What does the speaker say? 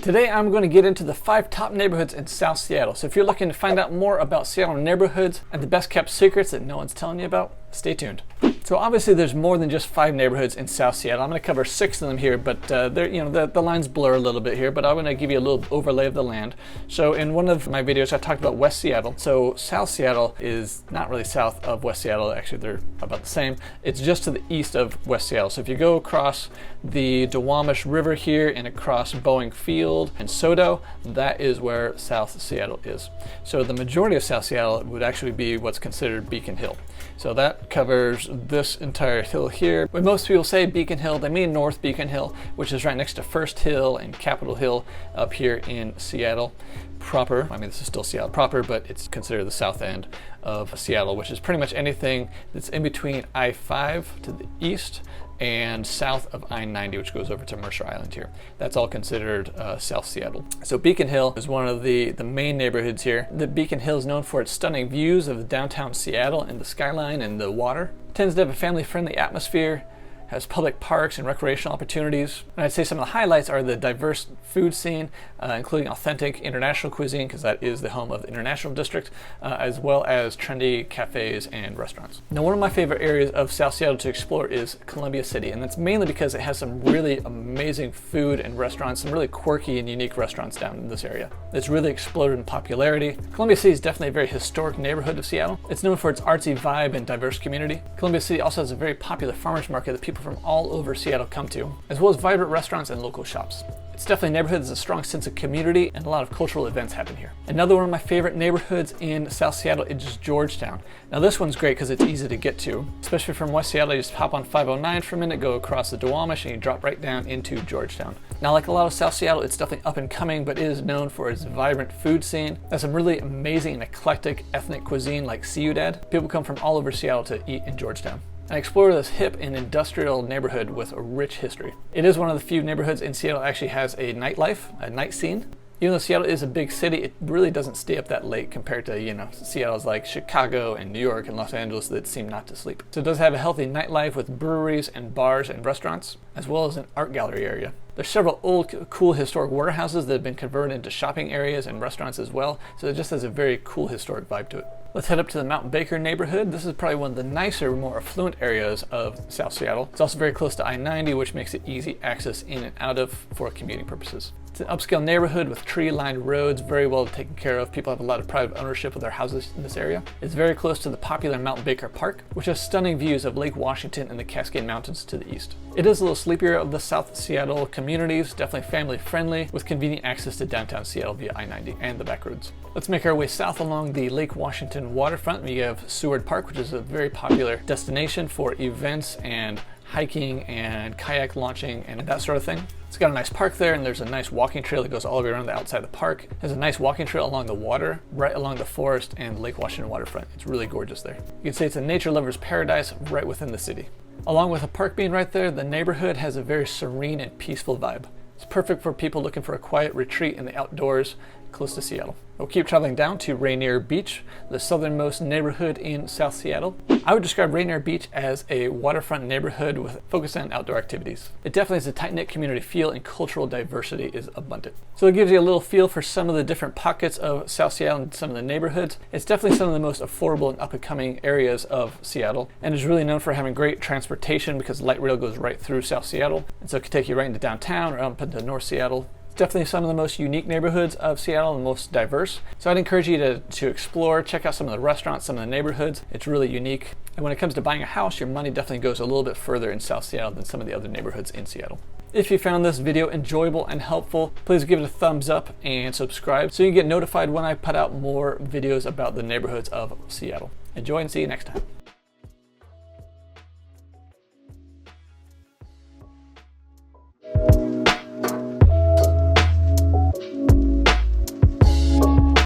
Today I'm going to get into the 5 top neighborhoods in South Seattle. So if you're looking to find out more about Seattle neighborhoods and the best kept secrets that no one's telling you about, stay tuned. So obviously there's more than just 5 neighborhoods in South Seattle. I'm going to cover 6 of them here, but the lines blur a little bit here, but I'm going to give you a little overlay of the land. So in one of my videos I talked about West Seattle. So South Seattle is not really south of West Seattle, actually they're about the same. It's just to the east of West Seattle. So if you go across the Duwamish River here and across Boeing Field and Sodo, that is where South Seattle is. So the majority of South Seattle would actually be what's considered Beacon Hill. So that covers this entire hill here. When most people say Beacon Hill, they mean North Beacon Hill, which is right next to First Hill and Capitol Hill up here in Seattle proper. I mean, this is still Seattle proper, but it's considered the south end of Seattle, which is pretty much anything that's in between I-5 to the east and south of I-90, which goes over to Mercer Island here. That's all considered South Seattle. So Beacon Hill is one of the main neighborhoods here. The Beacon Hill is known for its stunning views of downtown Seattle and the skyline and the water. It tends to have a family-friendly atmosphere, has public parks and recreational opportunities. And I'd say some of the highlights are the diverse food scene, including authentic international cuisine, because that is the home of the International District, as well as trendy cafes and restaurants. Now, one of my favorite areas of South Seattle to explore is Columbia City, and that's mainly because it has some really amazing food and restaurants, some really quirky and unique restaurants down in this area. It's really exploded in popularity. Columbia City is definitely a very historic neighborhood of Seattle. It's known for its artsy vibe and diverse community. Columbia City also has a very popular farmers market that people from all over Seattle come to, as well as vibrant restaurants and local shops. It's definitely a neighborhood that has a strong sense of community, and a lot of cultural events happen here. Another one of my favorite neighborhoods in South Seattle is just Georgetown. Now this one's great because it's easy to get to, especially from West Seattle. You just hop on 509 for a minute, go across the Duwamish, and you drop right down into Georgetown. Now, like a lot of South Seattle, it's definitely up and coming, but it is known for its vibrant food scene. There's some really amazing and eclectic ethnic cuisine like Ciudad. People come from all over Seattle to eat in Georgetown. I explore this hip and industrial neighborhood with a rich history. It is one of the few neighborhoods in Seattle that actually has a nightlife, a night scene. Even though Seattle is a big city, it really doesn't stay up that late compared to, Seattle's like Chicago and New York and Los Angeles that seem not to sleep. So it does have a healthy nightlife with breweries and bars and restaurants, as well as an art gallery area. There's several old, cool historic warehouses that have been converted into shopping areas and restaurants as well, so it just has a very cool historic vibe to it. Let's head up to the Mount Baker neighborhood. This is probably one of the nicer, more affluent areas of South Seattle. It's also very close to I-90, which makes it easy access in and out of for commuting purposes. It's an upscale neighborhood with tree-lined roads, very well taken care of. People have a lot of private ownership of their houses in this area. It's very close to the popular Mount Baker Park, which has stunning views of Lake Washington and the Cascade Mountains to the east. It is a little sleepier of the South Seattle communities, definitely family friendly, with convenient access to downtown Seattle via I-90 and the back roads. Let's make our way south along the Lake Washington waterfront. We have Seward Park, which is a very popular destination for events and hiking and kayak launching and that sort of thing. It's got a nice park there, and there's a nice walking trail that goes all the way around the outside of the park. There's a nice walking trail along the water, right along the forest and Lake Washington waterfront. It's really gorgeous there. You can say it's a nature lover's paradise right within the city. Along with the park being right there, the neighborhood has a very serene and peaceful vibe. It's perfect for people looking for a quiet retreat in the outdoors close to Seattle. We'll keep traveling down to Rainier Beach, the southernmost neighborhood in South Seattle. I would describe Rainier Beach as a waterfront neighborhood with focus on outdoor activities. It definitely has a tight-knit community feel, and cultural diversity is abundant. So it gives you a little feel for some of the different pockets of South Seattle and some of the neighborhoods. It's definitely some of the most affordable and up-and-coming areas of Seattle, and is really known for having great transportation because light rail goes right through South Seattle, and so it can take you right into downtown or up into North Seattle. Definitely some of the most unique neighborhoods of Seattle and most diverse. So I'd encourage you to explore, check out some of the restaurants, some of the neighborhoods. It's really unique. And when it comes to buying a house, your money definitely goes a little bit further in South Seattle than some of the other neighborhoods in Seattle. If you found this video enjoyable and helpful, please give it a thumbs up and subscribe so you get notified when I put out more videos about the neighborhoods of Seattle. Enjoy and see you next time.